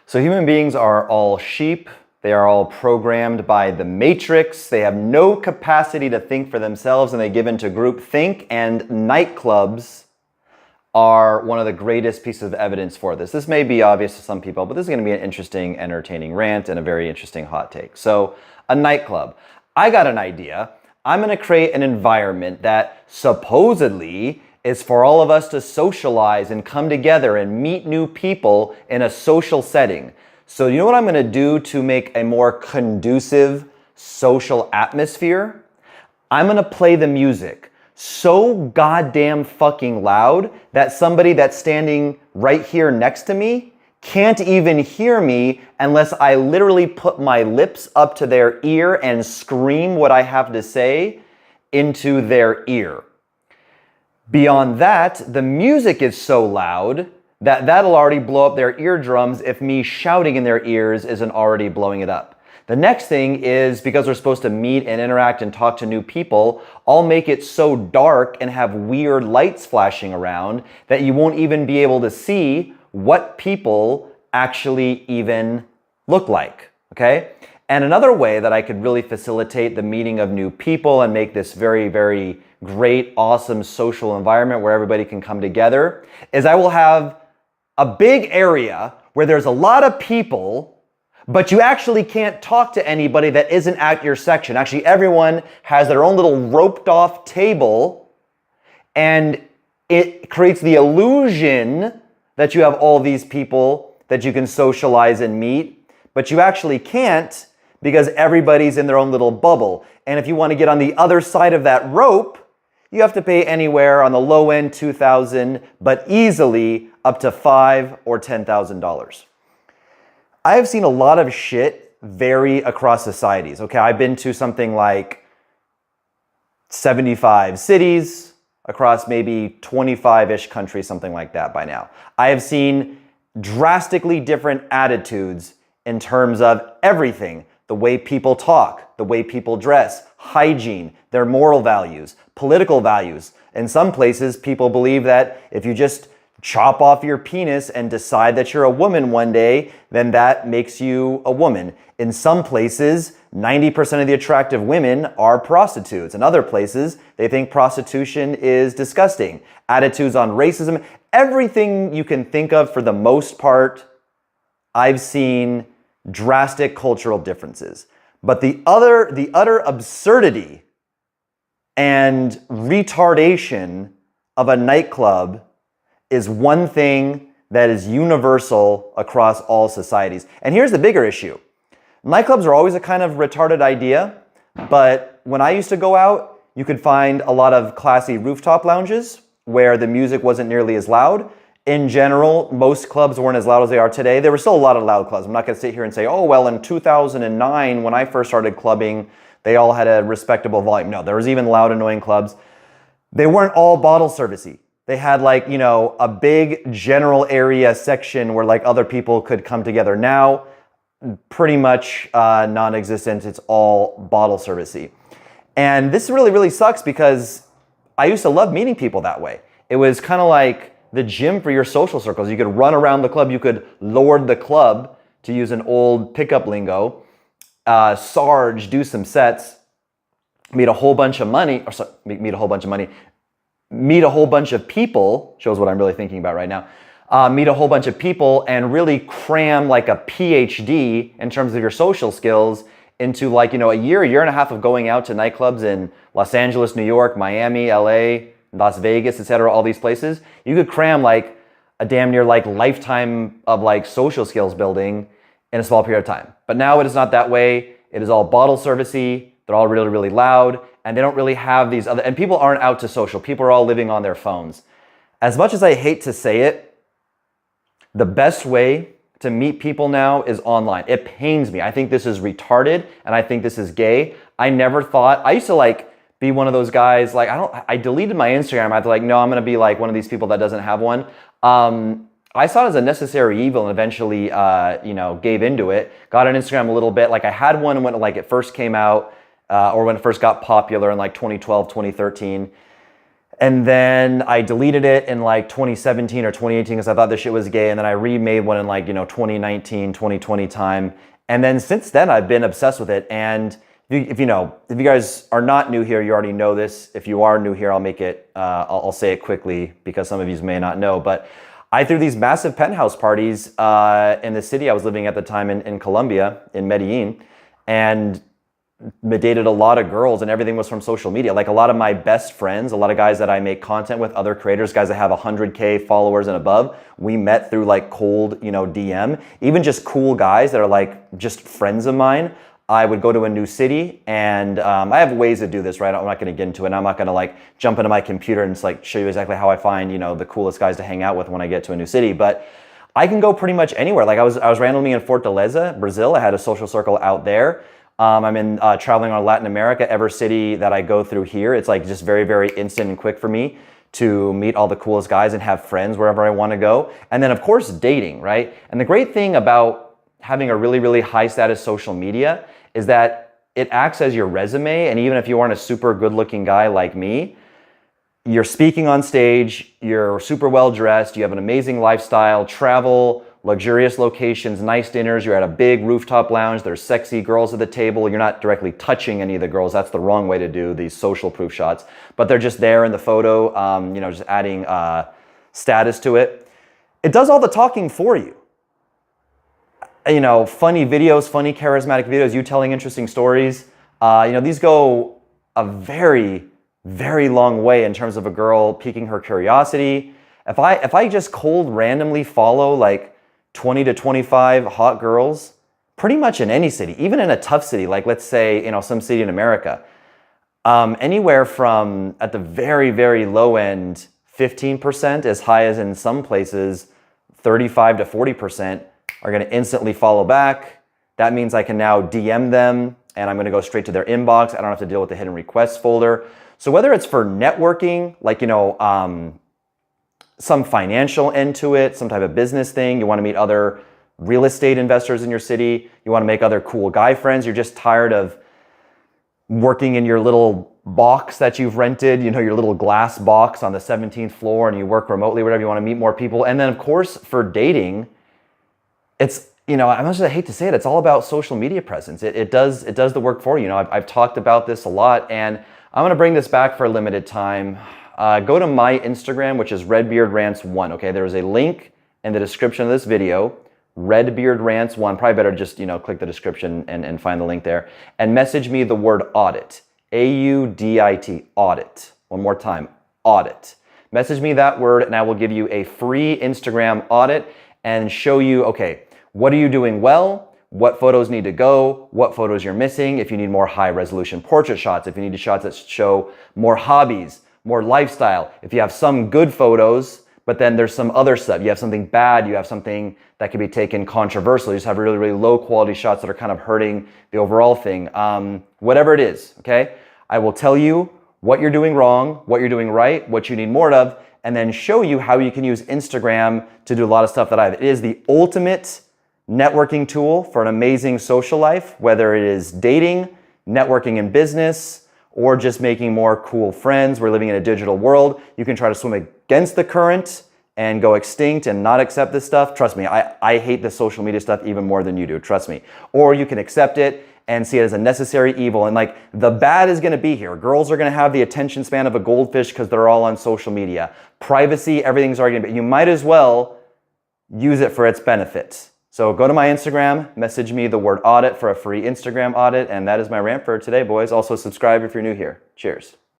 So human beings are all sheep. They are all programmed by the matrix. They have no capacity to think for themselves, and they give into group think, and nightclubs are one of the greatest pieces of evidence for this. This may be obvious to some people, but this is going to be an interesting, entertaining rant and a very interesting hot take. So, a nightclub. I got an idea. I'm going to create an environment that supposedly is for all of us to socialize and come together and meet new people in a social setting. So you know what I'm going to do to make a more conducive social atmosphere? I'm going to play the music so goddamn fucking loud that somebody that's standing right here next to me can't even hear me unless I literally put my lips up to their ear and scream what I have to say into their ear. Beyond that, the music is so loud that that'll already blow up their eardrums if me shouting in their ears isn't already blowing it up. The next thing is, because we're supposed to meet and interact and talk to new people, I'll make it so dark and have weird lights flashing around that you won't even be able to see what people actually even look like, okay? And another way that I could really facilitate the meeting of new people and make this very, very great, awesome social environment where everybody can come together is I will have a big area where there's a lot of people, but you actually can't talk to anybody that isn't at your section. Actually, everyone has their own little roped off table, and it creates the illusion that you have all these people that you can socialize and meet, but you actually can't because everybody's in their own little bubble. And if you want to get on the other side of that rope, you have to pay anywhere on the low end $2,000, but easily up to $5,000 or $10,000. I have seen a lot of shit vary across societies. Okay, I've been to something like 75 cities across maybe 25-ish countries, something like that by now. I have seen drastically different attitudes in terms of everything. The way people talk, the way people dress, hygiene, their moral values, political values. In some places, people believe that if you just chop off your penis and decide that you're a woman one day, then that makes you a woman. In some places, 90% of the attractive women are prostitutes. In other places, they think prostitution is disgusting. Attitudes on racism, everything you can think of for the most part, I've seen drastic cultural differences. But the utter absurdity and retardation of a nightclub is one thing that is universal across all societies. And here's the bigger issue. Nightclubs are always a kind of retarded idea, but when I used to go out, you could find a lot of classy rooftop lounges where the music wasn't nearly as loud. In general, most clubs weren't as loud as they are today. There were still a lot of loud clubs. I'm not going to sit here and say, oh, well, in 2009, when I first started clubbing, they all had a respectable volume. No, there was even loud, annoying clubs. They weren't all bottle servicey. They had like, you know, a big general area section where like other people could come together. Now, pretty much non-existent. It's all bottle servicey. And this really, really sucks because I used to love meeting people that way. It was kind of like the gym for your social circles. You could run around the club. You could lord the club, to use an old pickup lingo. Sarge, do some sets, meet a whole bunch of money, meet a whole bunch of people, shows what I'm really thinking about right now. Meet a whole bunch of people and really cram like a PhD in terms of your social skills into like, you know, a year and a half of going out to nightclubs in Los Angeles, New York, Miami, LA, Las Vegas, etc., all these places. You could cram like a damn near like lifetime of like social skills building in a small period of time. But now it is not that way. It is all bottle servicey. They're all really, really loud, and they don't really have these other, and people aren't out to social. People are all living on their phones. As much as I hate to say it, the best way to meet people now is online. It pains me. I think this is retarded, and I think this is gay. I never thought, I used to like be one of those guys, like I deleted my Instagram. I was like, no, I'm gonna be like one of these people that doesn't have one. I saw it as a necessary evil and eventually, gave into it. Got on Instagram a little bit. Like I had one when like it first came out, or when it first got popular in like 2012, 2013. And then I deleted it in like 2017 or 2018 because I thought this shit was gay. And then I remade one in like, 2019, 2020 time. And then since then I've been obsessed with it. And if you guys are not new here, you already know this. If you are new here, I'll make it, I'll say it quickly because some of you may not know, but I threw these massive penthouse parties in the city I was living at the time in Colombia, in Medellin, and dated a lot of girls, and everything was from social media. Like a lot of my best friends, a lot of guys that I make content with, other creators, guys that have 100K followers and above, we met through like cold, DM. Even just cool guys that are like just friends of mine. I would go to a new city, and I have ways to do this, right? I'm not going to get into it. I'm not going to like jump into my computer and just like show you exactly how I find, the coolest guys to hang out with when I get to a new city. But I can go pretty much anywhere. Like I was randomly in Fortaleza, Brazil. I had a social circle out there. I'm in traveling on Latin America. Every city that I go through here, it's like just very, very instant and quick for me to meet all the coolest guys and have friends wherever I want to go. And then of course, dating, right? And the great thing about having a really, really high status social media is that it acts as your resume. And even if you aren't a super good looking guy like me, you're speaking on stage, you're super well dressed, you have an amazing lifestyle, travel, luxurious locations, nice dinners, you're at a big rooftop lounge, there's sexy girls at the table, you're not directly touching any of the girls, that's the wrong way to do these social proof shots, but they're just there in the photo, just adding status to it. It does all the talking for you. Funny videos, funny charismatic videos, you telling interesting stories. These go a very, very long way in terms of a girl piquing her curiosity. If I just cold randomly follow like 20 to 25 hot girls, pretty much in any city, even in a tough city, like let's say, some city in America, anywhere from at the very, very low end, 15%, as high as in some places, 35 to 40%, are going to instantly follow back. That means I can now DM them and I'm going to go straight to their inbox. I don't have to deal with the hidden requests folder. So whether it's for networking, like, some financial end to it, some type of business thing, you want to meet other real estate investors in your city, you want to make other cool guy friends, you're just tired of working in your little box that you've rented, your little glass box on the 17th floor, and you work remotely, whatever, you want to meet more people. And then of course for dating, it's, I hate to say it, it's all about social media presence. It does the work for you. I've talked about this a lot, and I'm going to bring this back for a limited time. Go to my Instagram, which is RedbeardRants1. Okay, there is a link in the description of this video, RedbeardRants1. Probably better just click the description and find the link there, and message me the word audit, AUDIT, audit. One more time, audit. Message me that word, and I will give you a free Instagram audit and show you, okay, what are you doing well? What photos need to go? What photos you're missing? If you need more high resolution portrait shots, if you need shots that show more hobbies, more lifestyle, if you have some good photos, but then there's some other stuff, you have something bad, you have something that can be taken controversial, you just have really, really low quality shots that are kind of hurting the overall thing. Whatever it is, okay? I will tell you what you're doing wrong, what you're doing right, what you need more of, and then show you how you can use Instagram to do a lot of stuff that I have. It is the ultimate networking tool for an amazing social life, whether it is dating, networking in business, or just making more cool friends. We're living in a digital world. You can try to swim against the current and go extinct and not accept this stuff. Trust me, I hate the social media stuff even more than you do, trust me. Or you can accept it and see it as a necessary evil. And like, the bad is gonna be here. Girls are gonna have the attention span of a goldfish because they're all on social media. Privacy, everything's already gonna be, you might as well use it for its benefits. So go to my Instagram, message me the word audit for a free Instagram audit, and that is my rant for today, boys. Also subscribe if you're new here. Cheers.